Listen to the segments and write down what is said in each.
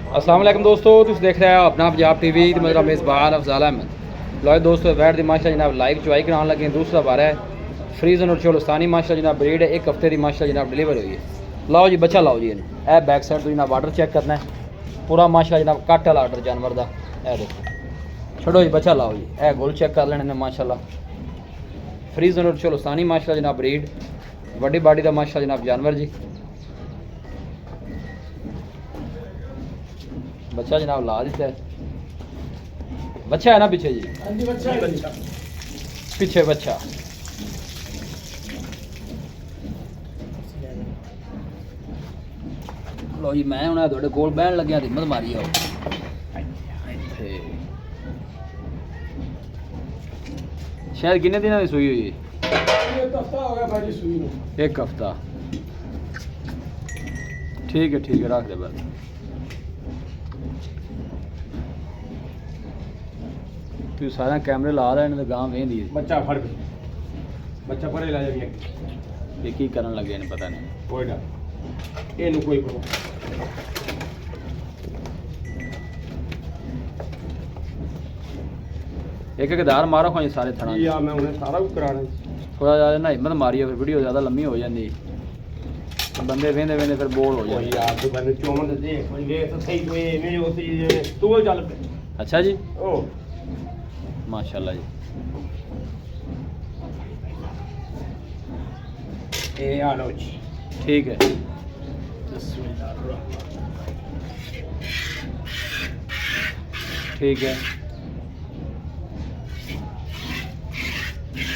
अस्सलाम वालेकुम दोस्तों, तुम देख रहे हो अपना पंजाब टीवी ते मेरा मेज़बान अफजाल अहमद। लो दोस्तों, वैट दी माशाअल्लाह जनाब लाइव चुवाई कराने लगे। दूसरा बार है फ्रीजन और चोलस्तानी माशाअल्लाह जनाब ब्रीड है। एक हफ्ते की माशाअल्लाह जनाब डिलीवर हुई है। लाओ जी बच्चा लाओ जी। ए बैक साइड तो जनाब आर्डर चेक करना है पूरा माशाअल्लाह जनाब कट वाला आर्डर जानवर का। ए देखो छोड़ो जी बच्चा लाओ जी। ए गोल चेक कर लेने माशाअल्लाह फ्रीजन और चोलस्तानी माशाअल्लाह जनाब ब्रीड वड्डी बाडी का माशाअल्लाह जनाब जानवर जी। बच्चा जनाब ला दिता है। बच्चा है ना पीछे जी? पीछे बच्चा। लो जी मैं हूँ थोड़े कोल बहन लग्या हिम्मत मारी आओ। शायद किन्ने दिन की सूई हुई? एक हफ्ता। ठीक है रख दे बस। तू सारा कैमरे ला रहे हैं तो गांव वेंदी बच्चा फड़ बच्चा परे ला जाइए ये की करन लगे ने पता नहीं। कोई ना ये नु कोई करो एक दार मारो कोई सारे थना या मैं उन्हें सारा कुछ कराना थोड़ा ज्यादा ना हिम्मत मारी फिर वीडियो ज्यादा लंबी हो जाती बंदे वेंदे फिर बोर हो जाते यार तो बंदे चोमन दे कोई वे तो सही कोई में उसी तू चल पे। अच्छा जी ओ माशाल्लाह जी। ए आ लो जी ठीक है ठीक है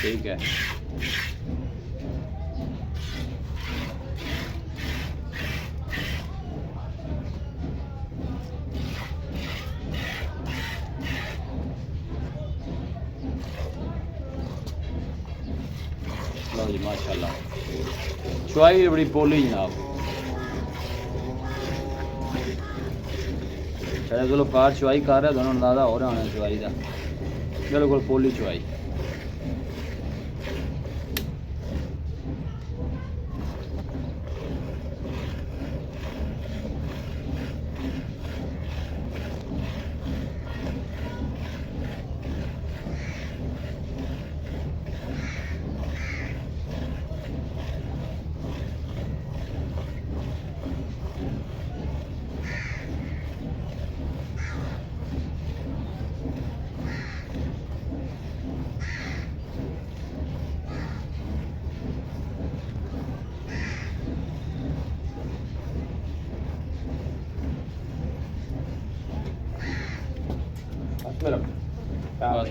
ठीक है। लो जी माशाल्लाह चुवाई बड़ी पोली जनाब। साढ़े को कार चुवाई कर रहे दोनों अंदाजा हो रहा होना चुवाई का बिल्कुल पोली चुवाई।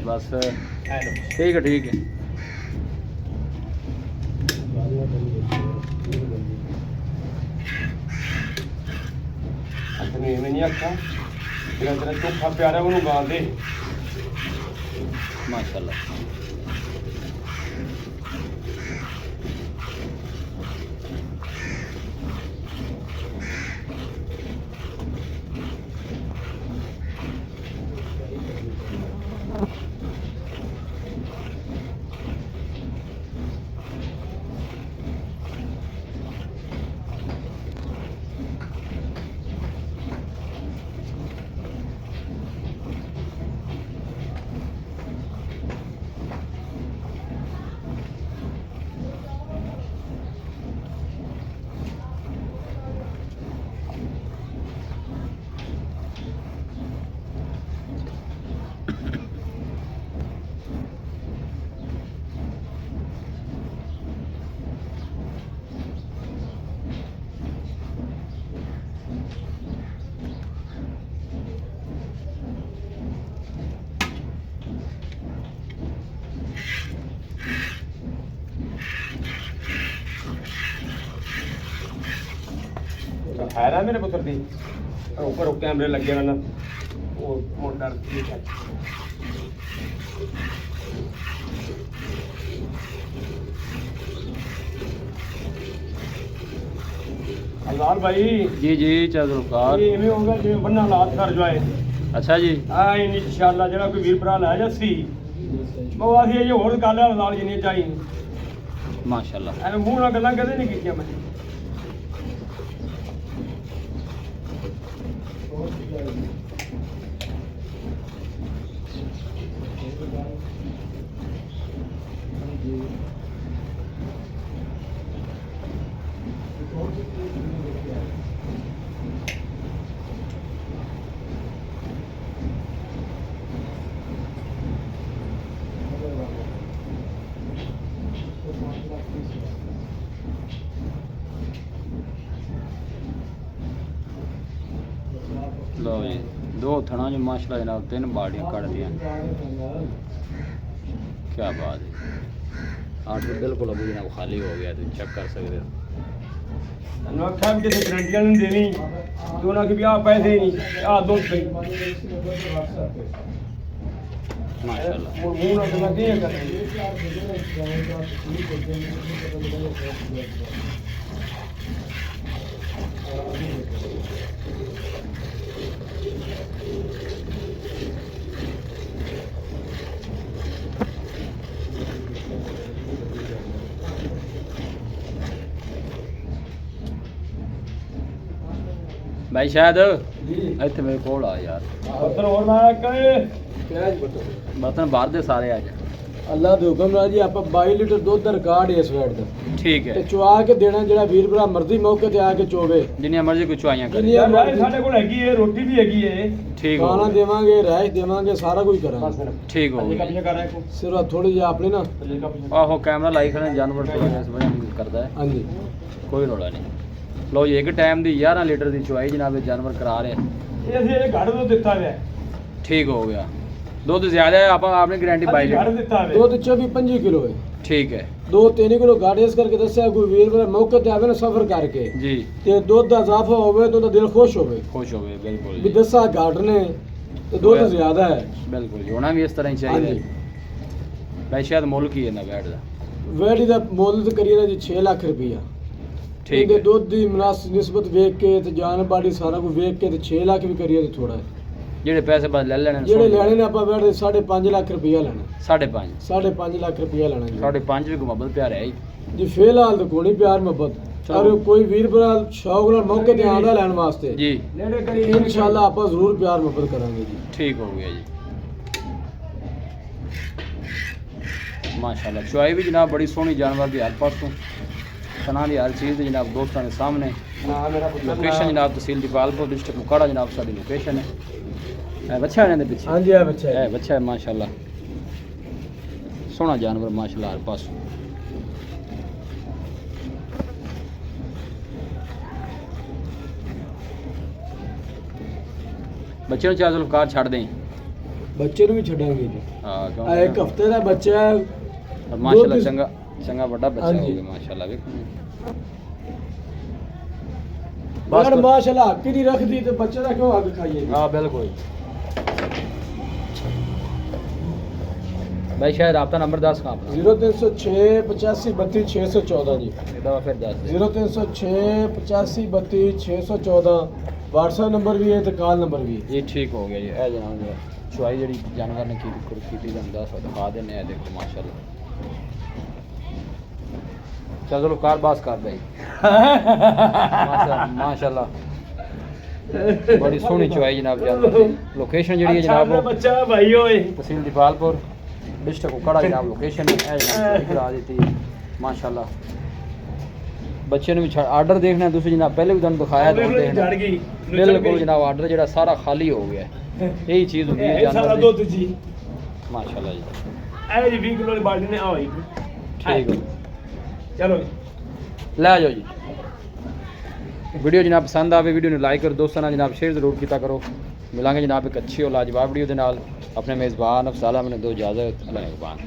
बस ठीक है नहीं आखा तेरा चोखा प्यारा वो गा दे माशाल्लाह। है ना मेरे पुत्र दी ऊपर कैमरे लगे ना वो मोटर अल्लाह भाई जी चंद्रकार ये भी होगा जो बन्ना लात कर जो है। अच्छा जी हाँ इंशाल्लाह जरा कोई वीर भरा लै जासी वो आखिए ये होर गल है लाल जिन्नी चाहिए माशाल्लाह। ਐਵੇਂ ਮੂੰਹ ਨਾਲ ਗੱਲਾਂ ਕਦੇ ਨਹੀਂ ਕੀਤੀਆਂ ਮੈਂ लो जी दो थना जो माशाल्लाह जनाब 3 बाड़ियाँ कट दियाँ। क्या बात है, आर्डर बिल्कुल अभी जनाब खाली हो गया, तुम चेक कर सकते हो। ਤੈਨੂੰ ਆਖਿਆ ਵੀ ਕਿਸੇ ਗਰੰਟੀਆਂ ਨਹੀਂ ਦੇਣੀ ਤੇ ਉਹਨਾਂ ਕਿ ਵੀ ਆਹ ਪੈਸੇ ਨਹੀਂ ਆਹ ਦੋ ਸਹੀ माशाल्लाह ਮੂੰਹ ਨਾਲ ਗੱਲਾਂ ਕੀ ਕਰਨੀ। भाई शायद ਜੀ ਇੱਥੇ ਮੇਰੇ ਕੋਲ ਆ ਯਾਰ, ਪੱਤਰ ਹੋਰ ਲਾਇਆ ਕਰੇ ਬਰਤਨ ਬਾਹਰ ਦੇ ਸਾਰੇ ਆ ਜਾ। ਅੱਲਾ ਦੇ ਹੁਕਮ ਨਾਲ ਜੀ ਆਪਾਂ 22 ਲੀਟਰ ਦੁੱਧ ਦਾ ਰਿਕਾਰਡ ਇਸ ਵੇਟ ਦਾ ਠੀਕ ਤੇ ਹੈ, ਚੁਆ ਕੇ ਦੇਣਾ, ਜਿਹੜਾ ਵੀਰ ਭਰਾ ਮਰਜ਼ੀ ਮੌਕੇ ਤੇ ਆ ਕੇ ਚੋਵੇ। ਜਿੰਨੀਆਂ ਮਰਜ਼ੀ ਕੋਈ ਚੁਆਈਆਂ ਕਰੇ। ਜਿੰਨੀਆਂ ਯਾਰ ਸਾਡੇ ਕੋਲ ਹੈਗੀ ਏ ਰੋਟੀ ਵੀ ਹੈਗੀ ਏ ਠੀਕ ਹੋ ਖਾਣਾ ਗਿਆ, ਦੇਵਾਂਗੇ, ਰਹਿਸ਼ ਦੇਵਾਂਗੇ, ਸਾਰਾ ਕੁਝ ਕਰਾਂਗੇ। ਠੀਕ ਹੋ ਗਿਆ। ਕਰ ਰਿਹਾ ਕੋ ਸਿਰਫ ਥੋੜੀ ਜਿਹੀ ਆਪਣੀ ਨਾ ਆਹੋ ਕੈਮਰਾ ਲਾਈ ਖੜੇ ਜਾਨਵਰ ਥੋੜਾ ਜਿਹਾ ਇਸ ਵਜ੍ਹਾ ਨਾਲ ਕਰਦਾ ਹੈ, ਹਾਂਜੀ ਕੋਈ ਰੌਲਾ ਨਹੀਂ। ਲੋ ਜੀ ਇੱਕ ਟਾਈਮ ਦੀ 11 ਲੀਟਰ ਦੀ ਚੁਆਈ ਜਨਾਬ ਇਹ ਜਾਨਵਰ ਕਰਾ ਰਿਹਾ। ਇਹ ਅਸੀਂ ਇਹ ਘੜ ਤੋਂ ਦਿੱਤਾ ਹੋਇਆ ਠੀਕ ਹੋ ਗਿਆ, ਦੁੱਧ ਜ਼ਿਆਦਾ ਹੈ, ਆਪਾਂ ਆਪਣੀ ਗਾਰੰਟੀ ਬਾਈ ਅਸੀਂ ਘੜ ਲੀਟਰ। ਦਿੱਤਾ ਹੋਇਆ ਦੁੱਧ 24-25 ਕਿਲੋ ਹੈ, ਠੀਕ ਹੈ 2-3 ਕਿਲੋ ਗਾੜੇ ਇਸ ਕਰਕੇ ਦੱਸਿਆ, ਕੋਈ ਵੀਰ ਭਰਾ ਮੌਕੇ ਤੇ ਆਵੇ ਨਾ ਸਫਰ ਕਰਕੇ ਜੀ, ਤੇ ਦੁੱਧ ਦਾ ਇਜ਼ਾਫਾ ਹੋਵੇ ਤਾਂ ਉਹਦਾ ਦਿਲ ਖੁਸ਼ ਹੋਵੇ ਖੁਸ਼ ਹੋਵੇ ਬਿਲਕੁਲ ਵੀ ਜੀ, ਦੱਸਾ ਘਾਟ ਨੇ ਤੇ ਦੁੱਧ ਜ਼ਿਆਦਾ ਹੈ। ਬਿਲਕੁਲ ਜੀ, ਹੋਣਾ ਵੀ ਇਸ ਤਰ੍ਹਾਂ ਹੀ ਚਾਹੀਦਾ ਹਾਂਜੀ ਹੈ। ਭਾਈ ਸ਼ਾਇਦ ਮੁੱਲ ਕੀ ਹੈ ਨਾ ਬੈਠ ਦਾ? ਵੈਡੀ ਦਾ ਮੁੱਲ ਤੇ ਕਰੀਏ ਨਾ ਜੀ 6 ਲੱਖ ਰੁਪਈਆ। ਠੀਕ ਇਹਦੇ ਹੈ, ਦੁੱਧ ਦੀ ਮੁਨਾਸਿਬ ਨਿਸਬਤ ਵੇਖ ਕੇ ਤੇ ਜਾਨ ਬਾੜੀ ਸਾਰਾ ਕੁਝ ਵੇਖ ਕੇ ਤੇ 6 ਲੱਖ ਵੀ ਕਰੀਏ ਤੇ ਥੋੜਾ ਹੈ। ਜਿਹੜੇ ਪੈਸੇ ਬਸ ਲੈ ਲੈਣੇ ਨੇ, ਜਿਹੜੇ ਲੈਣੇ ਨੇ ਆਪਾਂ ਬੈਠ 5.5 ਲੱਖ ਰੁਪਈਆ ਲੈਣਾ, 5.5 5.5 ਲੱਖ ਰੁਪਈਆ ਲੈਣਾ ਜੀ। 5.5 ਵੀ ਗੁਮਾਬਤ ਪਿਆਰ ਹੈ ਜੀ। ਜੀ ਫਿਲਹਾਲ ਤਾਂ ਕੋਈ ਨਹੀਂ ਪਿਆਰ ਮੁਹੱਬਤ, ਚਲੋ। ਔਰ ਕੋਈ ਵੀਰ ਭਰਾ ਸ਼ੌਕ ਨਾਲ ਮੌਕੇ ਤੇ ਆਉਂਦਾ ਲੈਣ ਵਾਸਤੇ ਜੀ ਨੇੜੇ ਕਰੀ ਇਨਸ਼ਾਅੱਲਾ ਆਪਾਂ ਜ਼ਰੂਰ ਪਿਆਰ ਮੁਹੱਬਤ ਕਰਾਂਗੇ ਜੀ। ਠੀਕ ਹੋ ਗਿਆ ਜੀ, ਮਾਸ਼ਾਅੱਲਾ। ਚੁਆਈ ਵੀ ਜਨਾਬ ਬੜੀ ਸੋਹਣੀ ਜਾਨਵਰ ਦੀ ਹਰ ਪਾਸੋਂ, ਸਨਾ ਦੀ ਹਰ ਚੀਜ਼ ਜਨਾਬ ਦੋਸਤਾਂ ਦੇ ਸਾਹਮਣੇ। ਨਾ ਮੇਰਾ ਪੁੱਤਰ ਲੋਕੇਸ਼ਨ ਜਨਾਬ ਤਹਿਸੀਲ ਦੀਪਾਲਪੁਰ ਡਿਸਟ੍ਰਿਕਟ ਮੁਕਾੜਾ ਜਨਾਬ ਸਾਡੀ ਲੋਕੇਸ਼ਨ ਹੈ। ਇਹ ਬੱਚਾ ਇਹਨਾਂ ਦੇ ਪਿੱਛੇ, ਹਾਂਜੀ ਆ ਬੱਚਾ ਇਹ ਬੱਚਾ ਹੈ ਮਾਸ਼ਾਅੱਲਾ, ਸੋਹਣਾ ਜਾਨਵਰ ਮਾਸ਼ਾਅੱਲਾ ਹਰ ਪਾਸੋਂ। ਬੱਚੇ ਨੂੰ ਚਾਹ ਕਾਰ ਛੱਡ ਦੇਂ। ਬੱਚੇ ਨੂੰ ਵੀ ਛੱਡਾਂਗੇ ਜੀ। ਹਾਂ ਆ ਕਿਉਂ ਇੱਕ ਹਫਤੇ ਦਾ ਬੱਚਾ ਹੈ। ਔਰ ਮਾਸ਼ਾਅੱਲਾ ਦੁੱਧ- ਚੰਗਾ ਚੰਗਾ ਵੱਡਾ ਬੱਚਾ ਹੋ ਹਾਂਜੀ। ਗਿਆ ਮਾਸ਼ਾਅੱਲਾ। ਵੇਖੋ ਬਸ ਬਸ ਮਾਸ਼ਾਅੱਲਾ ਹੱਕ ਹੀ ਨਹੀਂ ਰੱਖਦੀ ਤੇ ਬੱਚੇ ਦਾ ਕਿਉਂ ਹੱਕ ਖਾਈਏ ਜੀ। ਹਾਂ ਬਿਲकुल भाई शायद आपका नंबर 10 कहाँ पर 0306 85 32 614 जी। एक दफ़ा फिर 10 दे। 0306 85 32 614 व्हाट्सएप नंबर भी है तो कॉल नंबर भी है। ये ठीक हो गया जी। ए जनाब जी चुआई जी जानवर ने की तुम 10 दिखा देने देखो माशाल्लाह। चलो कार बास कर दे माशाल्लाह बड़ी सोहनी चुआई जनाब जानवर दी। लोकेशन जी है जनाब वो ਬੱਚਾ ਭਾਈ ਓਏ तहसील दीपालपुर डिस्ट्रिक्ट उकड़ा जनाब लोकेशन है जनाब करा देती है माशाल्लाह। बच्चे ने भी आर्डर देखना है दूसरी जनाब पहले भी तुम दिखाया था देखना ਝੜ ਗਈ बिल्कुल जनाब आर्डर ਜਿਹੜਾ ਸਾਰਾ ਖਾਲੀ ਹੋ ਗਿਆ ਹੈ। यही चीज़ होती है ਇਹ ਸਾਰਾ जानवर ਦੁੱਧ ਦੀ ਜੀ माशाल्लाह जी। ਇਹ ਜੀ 20 ਕਿਲੋ ਦੀ ਬਾਲਟੀ ਨੇ ਆਈ ठीक है ਚਲੋ ਜੀ ਲੈ ਜਾਓ ਜੀ। ਵੀਡੀਓ ਜਨਾਬ ਪਸੰਦ ਆਵੇ ਵੀਡੀਓ ਨੂੰ ਲਾਈਕ ਕਰੋ, ਦੋਸਤਾਂ ਨਾਲ ਜਨਾਬ ਸ਼ੇਅਰ ਜ਼ਰੂਰ ਕੀਤਾ ਕਰੋ। ਮਿਲਾਂਗੇ ਜਨਾਬ ਇੱਕ ਅੱਛੀ ਔਰ ਲਾਜਵਾਬ ਵੀਡੀਓ ਦੇ ਨਾਲ। ਆਪਣੇ ਮੇਜ਼ਬਾਨ ਅਫਜ਼ਾਲ ਅਹਿਮਦ ਨੂੰ ਦਿਓ ਇਜਾਜ਼ਤ। ਅੱਲਾਹ ਨਿਗਹਬਾਨ।